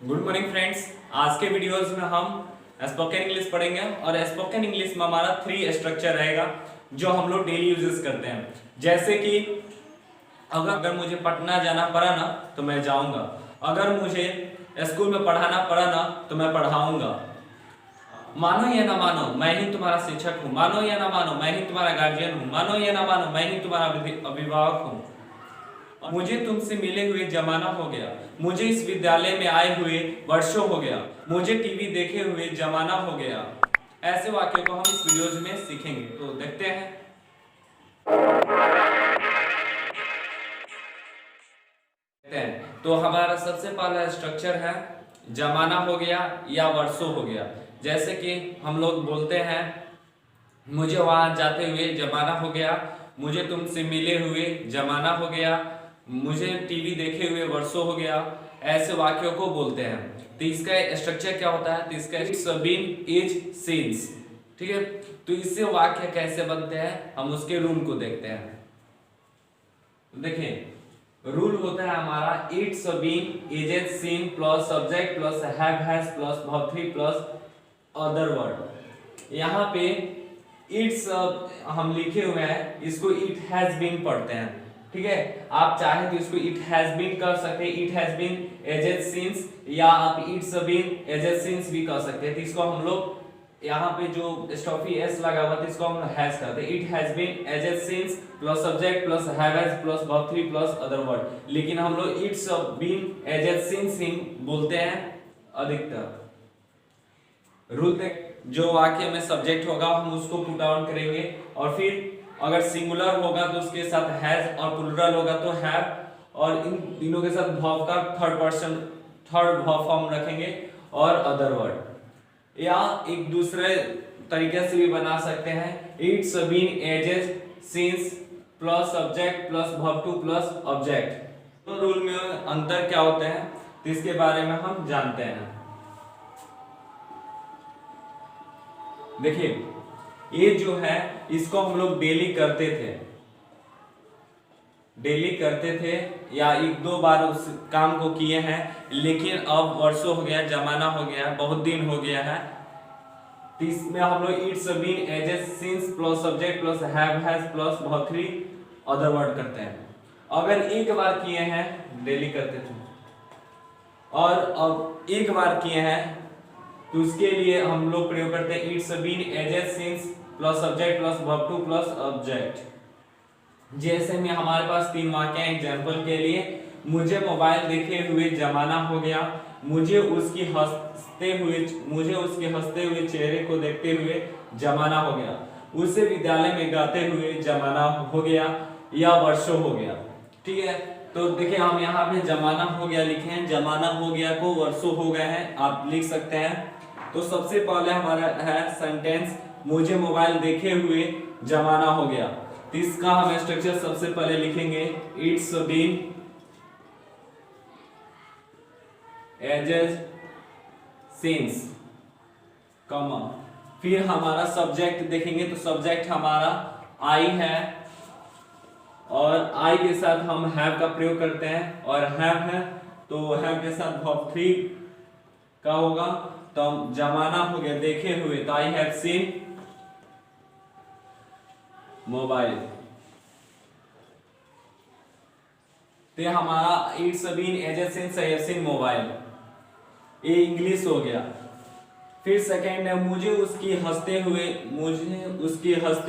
Good morning friends. आज के videos में हम स्पोकन इंग्लिश पढ़ेंगे और स्पोकन इंग्लिश में हमारा 3 स्ट्रक्चर रहेगा जो हम लोग डेली यूजेस करते हैं। जैसे कि अगर मुझे पटना जाना पड़ा ना तो मैं जाऊंगा, अगर मुझे स्कूल में पढ़ाना पड़ा ना तो मैं पढ़ाऊंगा। मानो या ना मानो मैं ही तुम्हारा शिक्षक हूँ, मानो या ना मानो मैं ही तुम्हारा गार्जियन हूँ, मानो या ना मानो मैं ही तुम्हारा अभिभावक हूँ। मुझे तुमसे मिले हुए जमाना हो गया, मुझे इस विद्यालय में आए हुए वर्षों हो गया, मुझे टीवी देखे हुए जमाना हो गया। ऐसे वाक्यों को हम इस वीडियोज में सीखेंगे, तो देखते हैं। तो हमारा सबसे पहला स्ट्रक्चर है जमाना हो गया या वर्षों हो गया। जैसे कि हम लोग बोलते हैं मुझे वहां जाते हुए जमाना हो गया, मुझे तुमसे मिले हुए जमाना हो गया, मुझे टीवी देखे हुए वर्षों हो गया। ऐसे वाक्यों को बोलते हैं। तो इसका स्ट्रक्चर क्या होता है? तो इसका इट्स बीन इज सीन्स, ठीक है। तो इससे वाक्य कैसे बनते हैं हम उसके रूल को देखते हैं। देखिए रूल होता है हमारा it's been is seen plus subject plus have has plus verb three plus other word. यहाँ पे इट्स हम लिखे हुए हैं, इसको इट हैज बीन पढ़ते हैं, ठीक है। आप चाहे तो इसको इट हैज बीन कर सकते हैं, it has been aged since, या आप इट्स बीन एजेड सिंस भी कर सकते हैं। तो इसको हम लोग यहाँ पे जो स्टॉफी एस लगा हुआ था इसको हम हैज करते हैं। It has been aged since plus subject plus have has plus verb three plus other word. लेकिन हम लोग इट्स बीन एजेड सिंस ही बोलते हैं अधिकतर। रूल देख, जो वाक्य में सब्जेक्ट होगा हम उसको पुट डाउन करेंगे, और फिर अगर सिंगुलर होगा तो उसके साथ हैज, और प्लूरल होगा तो हैव, और इन तीनों के साथ वर्ब का थर्ड वर्ब फॉर्म रखेंगे और अदर वर्ड। या एक दूसरे तरीके से भी बना सकते हैं it's been ages since plus subject plus verb two plus object. तो रूल में अंतर क्या होते हैं तो इसके बारे में हम जानते हैं। देखिए ये जो है इसको हम लोग डेली करते थे या एक दो बार उस काम को किए हैं, लेकिन अब वर्षों हो गया, जमाना हो गया, बहुत दिन हो गया है। तो इसमें हम लोग it's been ages since plus subject plus have has plus verb three other word करते हैं। अगर एक बार किए हैं डेली करते थे, और अब एक बार किए हैं तो उसके लिए हम लोग प्रयोग करते हैं it's been ages since plus subject plus verb two plus object. जैसे में हमारे पास 3 वाक्य हैं एग्जांपल के लिए। मुझे मोबाइल देखे हुए जमाना हो गया, मुझे उसके हंसते हुए चेहरे को देखते हुए जमाना हो गया, उसे विद्यालय में गाते हुए जमाना हो गया, या वर्षों हो गया, ठीक है। तो देखिए हम यहाँ पे जमाना हो गया लिखे हैं, जमाना हो गया को वर्षों हो गए हैं आप लिख सकते हैं। तो सबसे पहले हमारा है सेंटेंस मुझे मोबाइल देखे हुए जमाना हो गया। तो इसका हम स्ट्रक्चर सबसे पहले लिखेंगे it's been ages since, comma, फिर हमारा सब्जेक्ट देखेंगे तो सब्जेक्ट हमारा आई है, और आई के साथ हम हैव का प्रयोग करते हैं, और हैव है तो हैव के साथ वर्ब थ्री का होगा। तो जमाना हो गया देखे हुए, तो आई हैव सीन मोबाइल। तो हमारा it's been ages since I have seen mobile, ये इंग्लिश हो गया। फिर सेकंड है मुझे उसके हंसते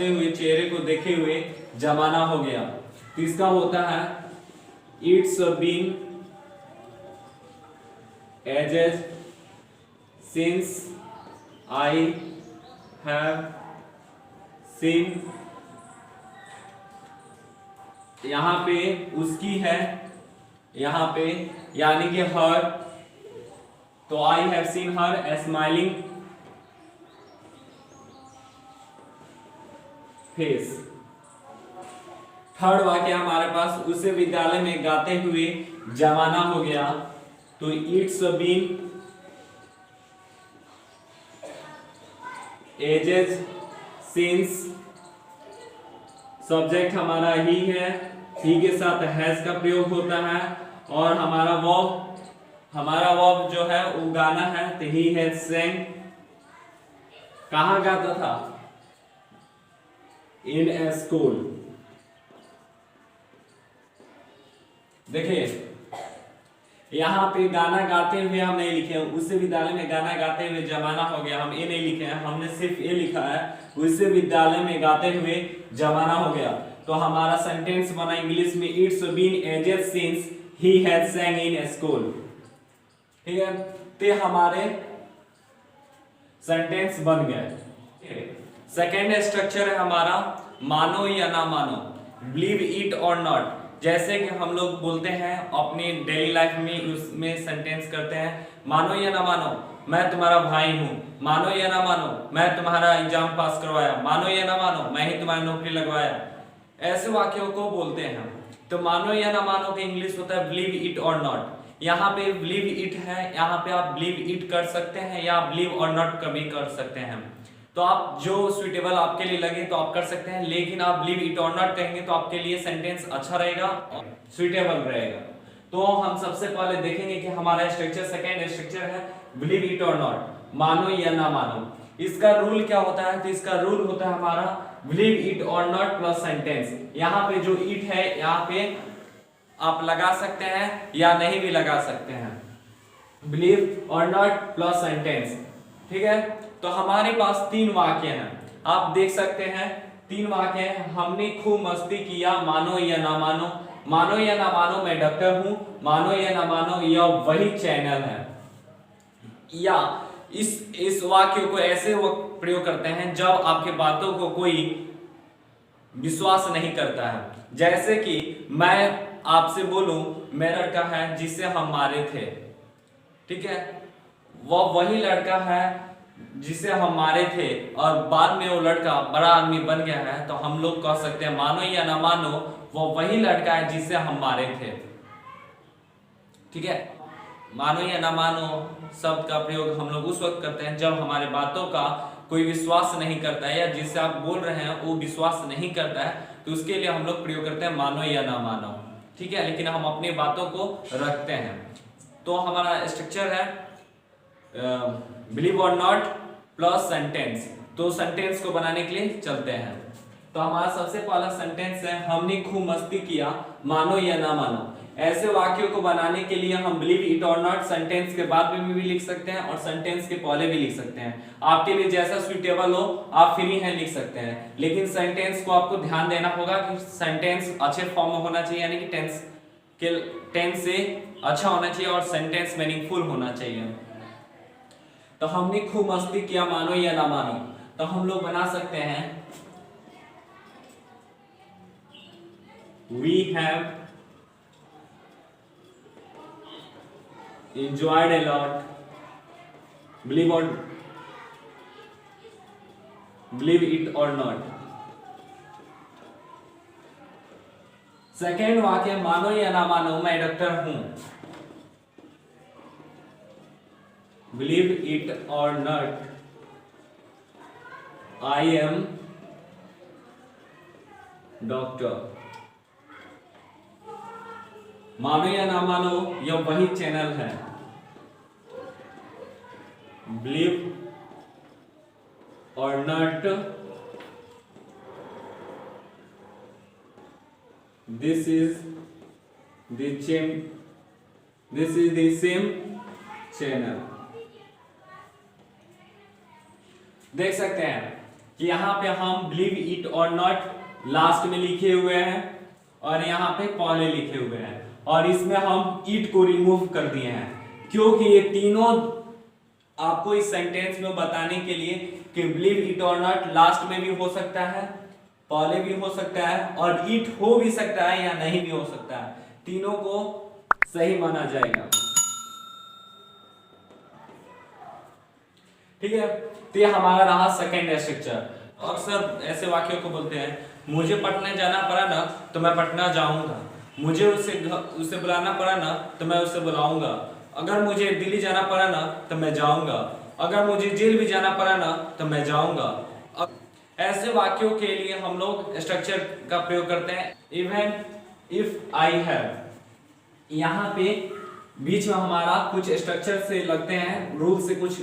हुए चेहरे को देखे हुए जमाना हो गया। तो इसका होता है it's been ages since I have seen, यहाँ पे उसकी है, यहाँ पे यानी कि हर, तो आई have scene her smiling face. Third वाक्य हमारे पास उसे विद्यालय में गाते हुए जमाना हो गया। तो it's been ages since, subject हमारा ही है, ही के साथ हैज का प्रयोग होता है, और हमारा वर्ब हमारा वर्ब जो है वो गाना है, तो ही हैज sang। कहाँ गाता था? इन ए स्कूल। देखिए यहाँ पे गाना गाते हुए हम नहीं लिखे हैं, उस विद्यालय में गाना गाते हुए जमाना हो गया, हम ये नहीं लिखे हैं, हमने सिर्फ ये लिखा है उस विद्यालय में गाते हुए जमाना हो गया। तो हमारा सेंटेंस बना इंग्लिश में, इट्स बीन एजेड सिंस ही हैज sang इन स्कूल। ठीक है, तो हमारे सेंटेंस बन गए। सेकेंड स्ट्रक्चर है हमारा मानो या ना मानो, बिलीव इट और नॉट। जैसे कि हम लोग बोलते हैं अपनी डेली लाइफ में, उसमें सेंटेंस करते हैं, मानो या ना मानो मैं तुम्हारा भाई हूँ, मानो या ना मानो मैं तुम्हारा एग्जाम पास करवाया, मानो या ना मानो मैं ही तुम्हारी नौकरी लगवाया। ऐसे वाक्यों को बोलते हैं। तो मानो या ना मानो का इंग्लिश होता है बिलीव इट और नॉट। यहाँ पे बिलीव इट है, यहाँ पे आप बिलीव इट कर सकते हैं या बिलीव और नॉट कभी कर सकते हैं। तो आप जो सुइटेबल आपके लिए लगे तो आप कर सकते हैं, लेकिन आप बिलीव इट और नॉट कहेंगे तो आपके लिए सेंटेंस अच्छा रहेगा और सुइटेबल रहेगा। तो हम सबसे पहले देखेंगे कि हमारा स्ट्रक्चर, सेकेंड स्ट्रक्चर है बिलीव इट और नॉट, मानो या ना मानो। इसका रूल क्या होता है? तो इसका रूल होता है हमारा बिलीव इट और नॉट प्लस सेंटेंस। यहाँ पे जो इट है यहाँ पे आप लगा सकते हैं या नहीं भी लगा सकते हैं, बिलीव और नॉट प्लस सेंटेंस। ठीक है, तो हमारे पास 3 वाक्य हैं, आप देख सकते हैं 3 वाक्य हैं। हमने खूब मस्ती किया, मानो या ना मानो, मानो या ना मानो मैं डॉक्टर हूं, मानो या ना मानो यह वही चैनल है। या इस वाक्य को ऐसे वो प्रयोग करते हैं जब आपके बातों को कोई विश्वास नहीं करता है। जैसे कि मैं आपसे बोलूं मेरा लड़का है जिसे हम मारे थे, ठीक है, वह वही लड़का है जिसे हम मारे थे और बाद में वो लड़का बड़ा आदमी बन गया है, तो हम लोग कह सकते हैं मानो या ना मानो वो वही लड़का है जिसे हम मारे थे। ठीक है, मानो या ना मानो शब्द का प्रयोग हम लोग उस वक्त करते हैं जब हमारे बातों का कोई विश्वास नहीं करता है, या जिससे आप बोल रहे हैं वो विश्वास नहीं करता है, तो उसके लिए हम लोग प्रयोग करते हैं मानो या ना मानो। ठीक है, लेकिन हम अपनी बातों को रखते हैं। तो हमारा स्ट्रक्चर है बिलीव और नॉट प्लस सेंटेंस। तो सेंटेंस को बनाने के लिए चलते हैं। तो हमारा सबसे पहला सेंटेंस है हमने खूब मस्ती किया, मानो या ना मानो। ऐसे वाक्यों को बनाने के लिए हम बिलीव इट और नॉट सेंटेंस के बाद में भी लिख सकते हैं और सेंटेंस के पहले भी लिख सकते हैं। आपके लिए जैसा सुइटेबल हो आप फ्री हैं लिख सकते हैं, लेकिन सेंटेंस को आपको ध्यान देना होगा कि सेंटेंस अच्छे फॉर्म में होना चाहिए, यानी कि टेंस से अच्छा होना चाहिए और सेंटेंस मीनिंगफुल होना चाहिए। तो हमने खूब मस्ती किया, मानो या ना मानो, तो हम लोग बना सकते हैं we have enjoyed a lot, believe it or not। Second वाक्य मानो या ना मानो मैं डॉक्टर हूं, बिलीव इट और नॉट आई एम डॉक्टर। मानो या ना मानो यह वही चैनल है, बिलीव और not this is the same channel. देख सकते हैं कि यहाँ पे हम बिलीव इट और नॉट लास्ट में लिखे हुए हैं और यहाँ पे पहले लिखे हुए हैं, और इसमें हम इट को रिमूव कर दिए हैं क्योंकि ये तीनों आपको इस सेंटेंस में बताने के लिए कि बिलीव इट और नॉट लास्ट में भी हो सकता है, पहले भी हो सकता है और इट हो भी सकता है या नहीं भी हो सकता है, तीनों को सही माना जाएगा। ठीक है, तो ये हमारा रहा सेकेंड स्ट्रक्चर। अक्सर ऐसे वाक्यों को बोलते हैं मुझे पटना जाना पड़ा ना तो मैं पटना जाऊंगा, मुझे उसे बुलाना पड़ा ना तो मैं उसे बुलाऊंगा, अगर मुझे दिल्ली जाना पड़ा ना तो मैं जाऊंगा, अगर मुझे जेल भी जाना पड़ा ना तो मैं जाऊंगा। ऐसे वाक्यों के लिए हम लोग स्ट्रक्चर का प्रयोग करते हैं इवन इफ आई हैव। यहाँ पे बीच में हमारा कुछ स्ट्रक्चर से लगते हैं, रूल से कुछ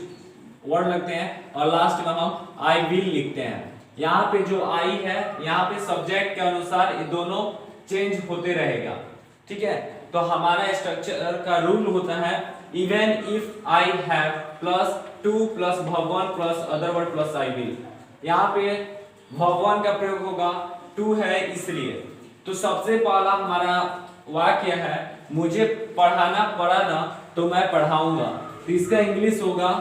वर्ड लगते हैं और लास्ट में हम आई विल लिखते हैं। यहाँ पे जो आई है यहाँ पे सब्जेक्ट के अनुसार ये दोनों चेंज होते रहेगा, ठीक है। तो हमारा स्ट्रक्चर का रूल होता है even if I have plus to plus भगवान plus other word plus I will. यहाँ पे भगवान का प्रयोग होगा, टू है इसलिए। तो सबसे पहला हमारा वाक्य है मुझे पढ़ाना पड़ा ना तो मैं पढ़ाऊंगा, तो इसका इंग्लिश होगा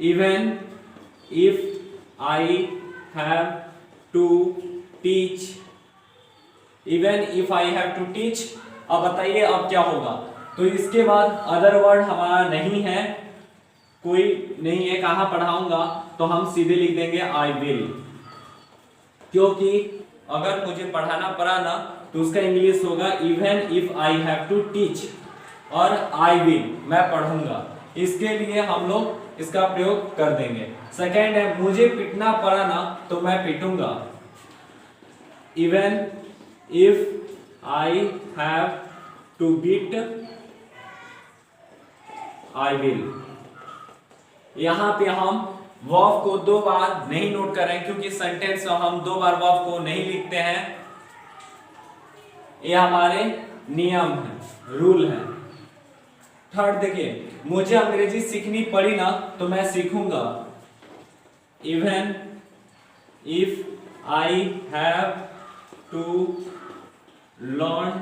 even if I have to teach. Even if I have to teach. अब बताइए अब क्या होगा। तो इसके बाद अदर वर्ड हमारा नहीं है, कोई नहीं है, कहाँ पढ़ाऊंगा, तो हम सीधे लिख देंगे आई विल, क्योंकि अगर मुझे पढ़ाना पड़ा ना तो उसका इंग्लिश होगा even if I have to teach और आई विल, मैं पढ़ूंगा। इसके लिए हम लोग इसका प्रयोग कर देंगे। सेकेंड है मुझे पीटना पड़ा ना तो मैं पीटूंगा, even if I have to beat I will. यहां पे हम वर्ब को दो बार नहीं नोट करें क्योंकि सेंटेंस में हम दो बार वर्ब को नहीं लिखते हैं, ये हमारे नियम है, रूल है। थर्ड देखिए मुझे अंग्रेजी सीखनी पड़ी ना तो मैं सीखूंगा, even if I have to learn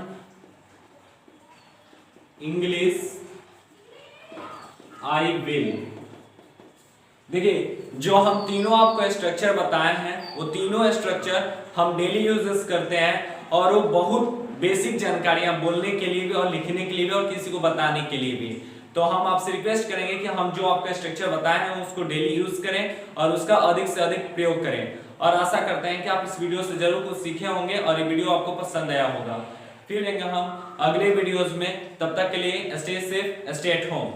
English I will. देखिए जो हम तीनों आपको स्ट्रक्चर बताए हैं वो तीनों स्ट्रक्चर हम डेली यूजेस करते हैं और वो बहुत बेसिक जानकारियां बोलने के लिए भी और लिखने के लिए भी और किसी को बताने के लिए भी। तो हम आपसे रिक्वेस्ट करेंगे कि हम जो आपका स्ट्रक्चर बताए हैं उसको डेली यूज करें और उसका अधिक से अधिक प्रयोग करें, और आशा करते हैं कि आप इस वीडियो से जरूर कुछ सीखे होंगे और ये वीडियो आपको पसंद आया होगा। फिर लेंगे हम अगले वीडियोस में, तब तक के लिए stay safe, stay at home.